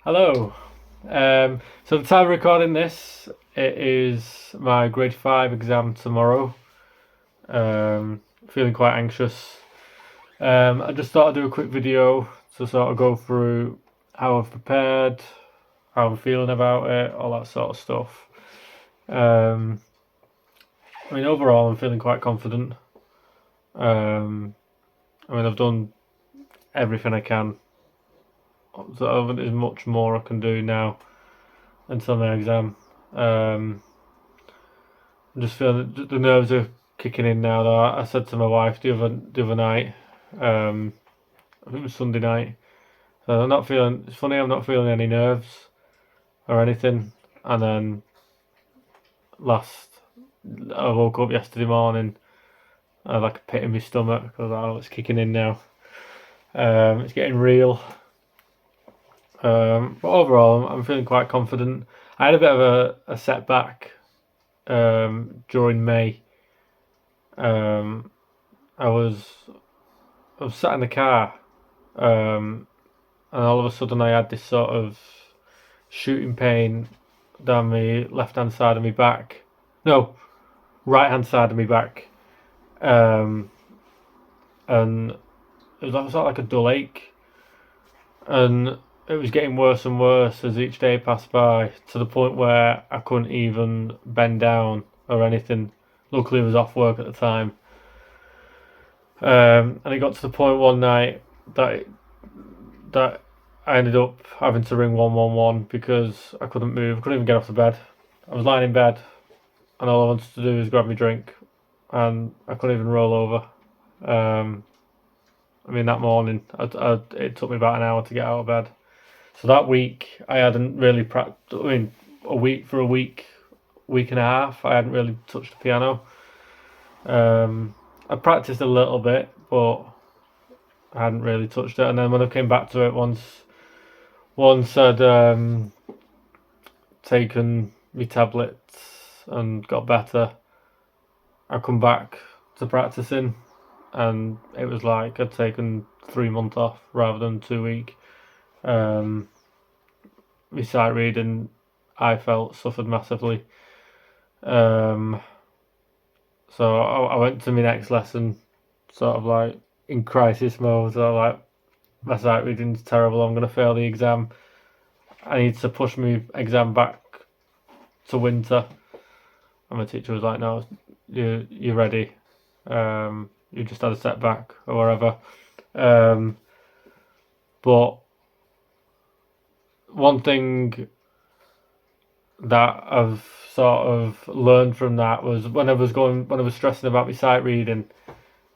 Hello. So the time of recording this, it is my grade 5 exam tomorrow. Feeling quite anxious. I just thought I'd do a quick video to sort of go through how I've prepared, how I'm feeling about it, all that sort of stuff. Um, Overall, I'm feeling quite confident. I've done everything I can. So I think there's much more I can do now until my exam. Um, I'm just feeling the nerves are kicking in now. Though I said to my wife the other night, um, I think it was Sunday night. So I'm not feeling. It's funny. I'm not feeling any nerves or anything. And then last, I woke up yesterday morning. I had like a pit in my stomach because oh, it's kicking in now. It's getting real. But overall, I'm feeling quite confident. I had a bit of a setback during May. Um, I was I was sat in the car, um, and all of a sudden I had this sort of shooting pain down my left hand side of my back. No, right hand side of my back. Um, and it was sort of like a dull ache. And it was getting worse and worse as each day passed by to the point where I couldn't even bend down or anything. Luckily, I was off work at the time. And it got to the point one night that I ended up having to ring 111 because I couldn't move. I couldn't even get off the bed. I was lying in bed, and all I wanted to do was grab my drink, and I couldn't even roll over. Um, that morning, it took me about an hour to get out of bed. So that week, I hadn't really practiced. A week and a half, I hadn't really touched the piano. I practiced a little bit, but I hadn't really touched it. And then when I came back to it once I'd taken my tablets and got better, I come back to practicing, and it was like I'd taken 3 months off rather than 2 week. Um, my sight reading, I felt suffered massively. Um, so I went to my next lesson, sort of like in crisis mode. So like my sight reading's terrible. I'm gonna fail the exam. I need to push my exam back to winter. And my teacher was like, "No, you're ready. You just had a setback or whatever." Um, but one thing that I've sort of learned from that was when I was stressing about my sight reading,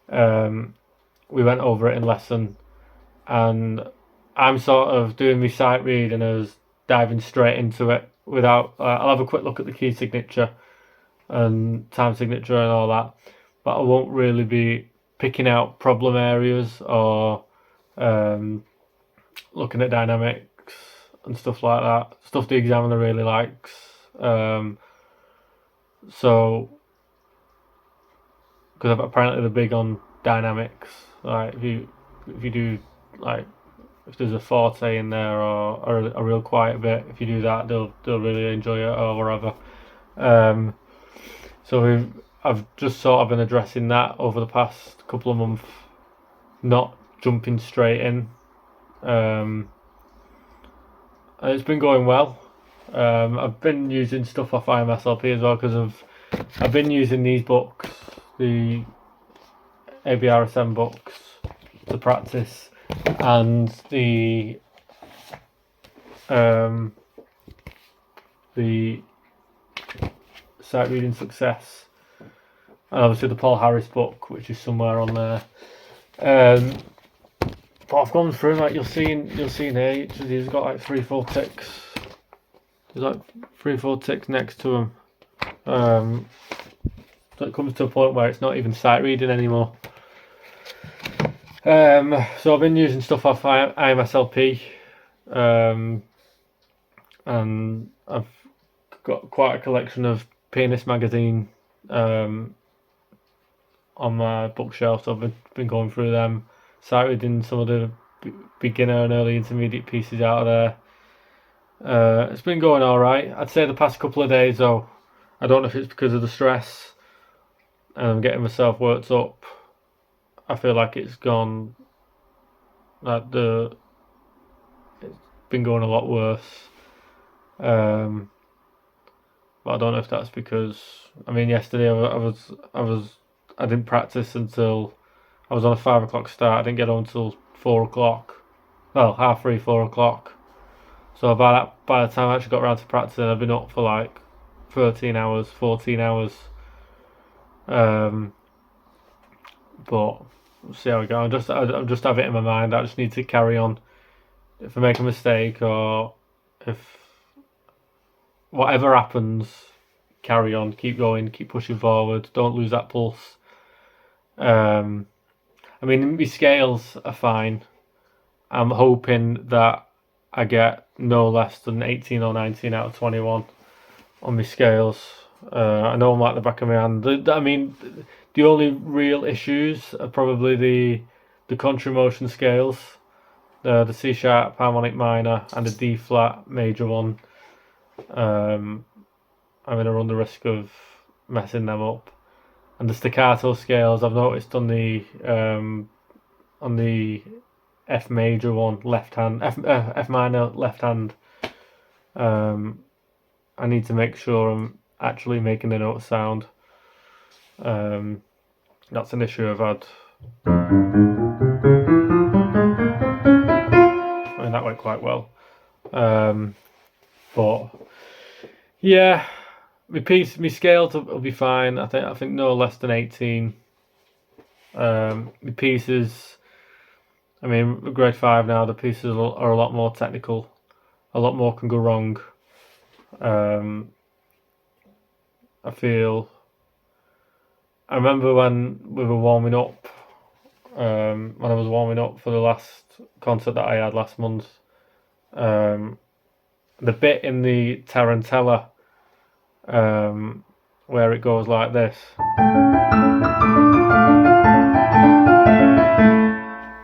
um, we went over it in lesson, and I'm sort of doing my sight reading as diving straight into it without. I'll have a quick look at the key signature and time signature and all that, but I won't really be picking out problem areas or um, looking at dynamics and stuff like that. Stuff the examiner really likes. Um, so, because apparently they're big on dynamics. Like if you do like if there's a forte in there or a real quiet bit, if you do that, they'll really enjoy it or whatever. Um, so I've just sort of been addressing that over the past couple of months, not jumping straight in. And it's been going well. I've been using stuff off IMSLP as well because I've been using these books, the ABRSM books, to practice, and um, the sight reading success, and obviously the Paul Harris book, which is somewhere on there. But I've gone through like you'll see in here. He's got like 3-4 ticks. There's like 3-4 ticks next to him. So it comes to a point where it's not even sight reading anymore. So I've been using stuff off IMSLP, and I've got quite a collection of Pianist magazine on my bookshelf. So I've been going through them, sight reading some of the beginner and early intermediate pieces out of there. It's been going all right. I'd say the past couple of days though, I don't know if it's because of the stress and I'm getting myself worked up. I feel like it's gone like it's been going a lot worse. Um, but I don't know if that's because yesterday I didn't practice until I was on a 5 o'clock start. I didn't get home until 4 o'clock. Well, half 3, 4 o'clock. So by the time I actually got around to practicing, I've been up for like 13 hours, 14 hours. Um, but we'll see how we go. I just have it in my mind. I just need to carry on. If I make a mistake or if whatever happens, carry on, keep going, keep pushing forward. Don't lose that pulse. My scales are fine. I'm hoping that I get no less than 18 or 19 out of 21 on my scales. I know I'm like the back of my hand. The only real issues are probably the contra motion scales, the C sharp harmonic minor and the D flat major one. I'm going to run the risk of messing them up. And the staccato scales I've noticed on the F major one, left hand, F minor left hand. I need to make sure I'm actually making the note sound. That's an issue I've had. That went quite well. But yeah, my scale will be fine. I think no less than 18. My pieces, grade 5 now. The pieces are a lot more technical. A lot more can go wrong. I remember when we were warming up. When I was warming up for the last concert that I had last month. The bit in the tarantella, where it goes like this.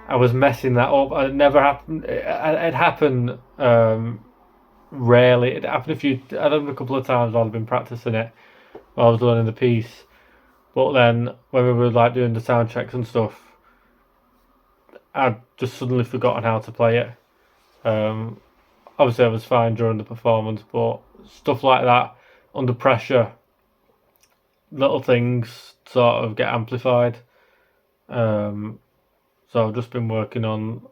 I was messing that up. It never happened. It happened rarely. It happened I done a couple of times while I've been practicing it while I was learning the piece. But then when we were like doing the sound checks and stuff, I'd just suddenly forgotten how to play it. Obviously I was fine during the performance, but stuff like that under pressure, little things sort of get amplified. So I've just been working on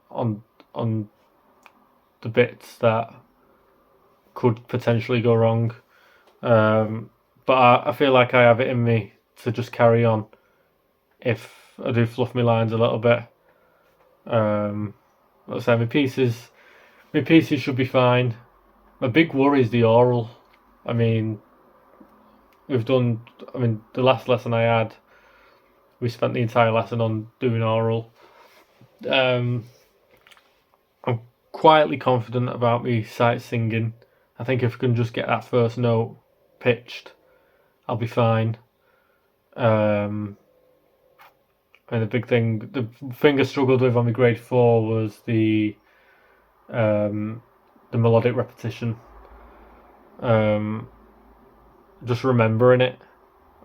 the bits that could potentially go wrong. But I feel like I have it in me to just carry on if I do fluff my lines a little bit. Let's say my pieces should be fine. My big worry is the oral. The last lesson I had, we spent the entire lesson on doing oral. I'm quietly confident about me sight singing. I think if I can just get that first note pitched, I'll be fine. And the big thing, the thing I struggled with on my grade 4 was the melodic repetition. Just remembering it.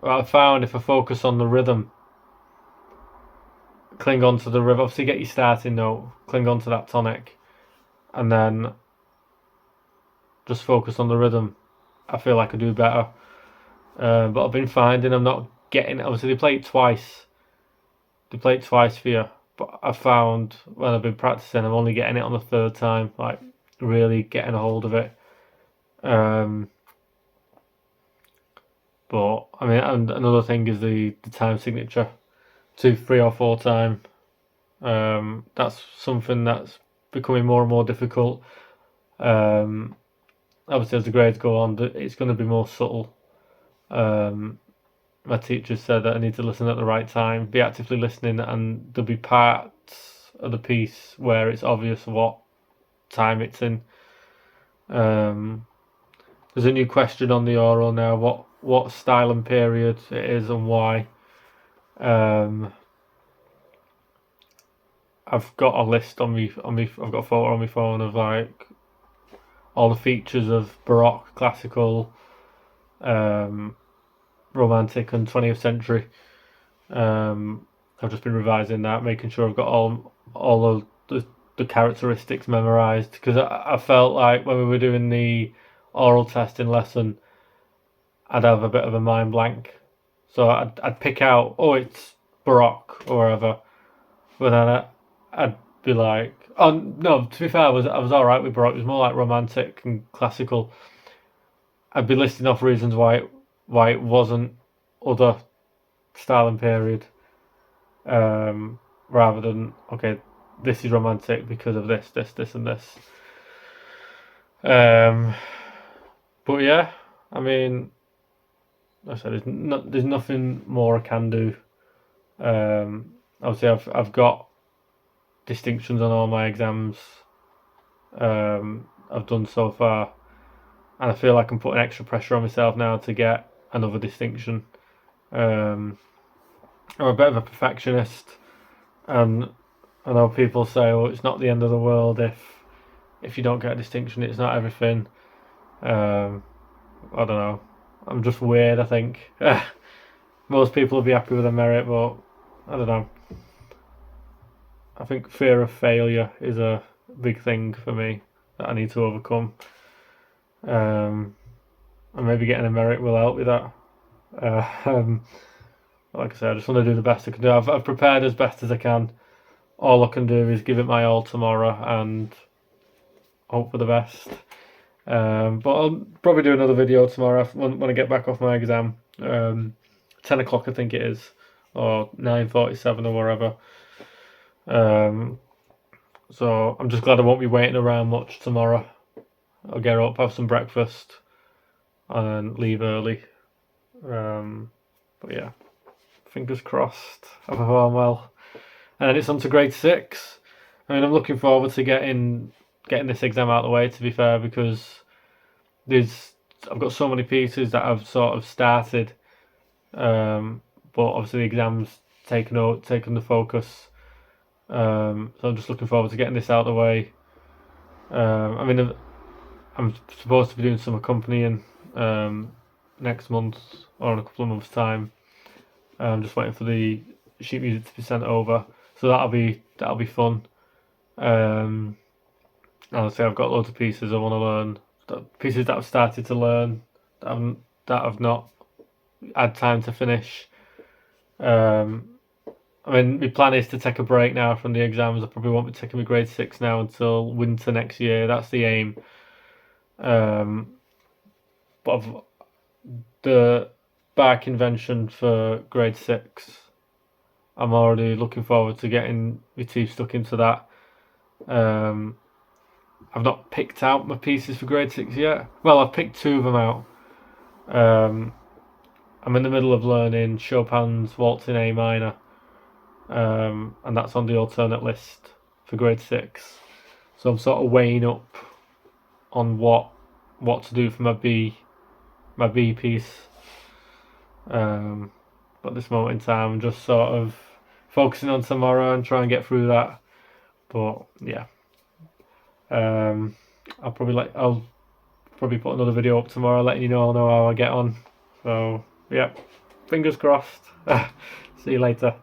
I found if I focus on the rhythm, cling on to the rhythm, obviously get your starting note, cling on to that tonic, and then just focus on the rhythm, I feel like I do better. But I've been finding I'm not getting, obviously they play it twice for you, but I found when I've been practicing I'm only getting it on the third time, like really getting a hold of it. But and another thing is the time signature, 2, 3 or 4 time. That's something that's becoming more and more difficult. Obviously as the grades go on, it's going to be more subtle. My teacher said that I need to listen at the right time, be actively listening, and there'll be parts of the piece where it's obvious what time it's in. There's a new question on the oral now, what style and period it is and why. I've got a list I've got a photo on my phone of like all the features of Baroque, classical, romantic, and 20th century. I've just been revising that, making sure I've got all of the characteristics memorized, because I felt like when we were doing the oral testing lesson, I'd have a bit of a mind blank. So I'd pick out, oh, it's Baroque or whatever, but then I'd be like, oh no. To be fair, I was all right with Baroque. It was more like romantic and classical. I'd be listing off reasons why it wasn't other style and period, rather than, okay, this is romantic because of this, and this. But yeah, I mean, like I said, there's nothing more I can do. Obviously, I've got distinctions on all my exams. I've done so far, and I feel like I'm putting extra pressure on myself now to get another distinction. I'm a bit of a perfectionist, and I know people say, "Oh, it's not the end of the world if you don't get a distinction. It's not everything." I don't know. I'm just weird, I think. Most people will be happy with a merit, but I don't know. I think fear of failure is a big thing for me that I need to overcome. And maybe getting a merit will help with that. Like I said, I just want to do the best I can do. I've prepared as best as I can. All I can do is give it my all tomorrow and hope for the best. But I'll probably do another video tomorrow when I get back off my exam. 10 o'clock I think it is, or 9:47 or wherever. So I'm just glad I won't be waiting around much tomorrow. I'll get up, have some breakfast, and then leave early. But yeah, fingers crossed. I perform well, and then it's on to grade 6. I mean, I'm looking forward to getting this exam out of the way. To be fair, because I've got so many pieces that I've sort of started, but obviously the exams taken the focus. So I'm just looking forward to getting this out of the way. I mean, I'm supposed to be doing some accompanying next month or in a couple of months' time. I'm just waiting for the sheet music to be sent over, so that'll be fun. Honestly, I've got loads of pieces I want to learn, pieces that I've started to learn that I've not had time to finish. I mean, my plan is to take a break now from the exams. I probably won't be taking my grade 6 now until winter next year. That's the aim. But the bar convention for grade 6, I'm already looking forward to getting my teeth stuck into that. I've not picked out my pieces for grade 6 yet. Well, I've picked 2 of them out. I'm in the middle of learning Chopin's Waltz in A minor, and that's on the alternate list for grade 6. So I'm sort of weighing up on what to do for my B piece. But at this moment in time, I'm just sort of focusing on tomorrow and try and get through that. But yeah, I'll probably put another video up tomorrow, letting you know how I get on. So yeah, fingers crossed. See you later.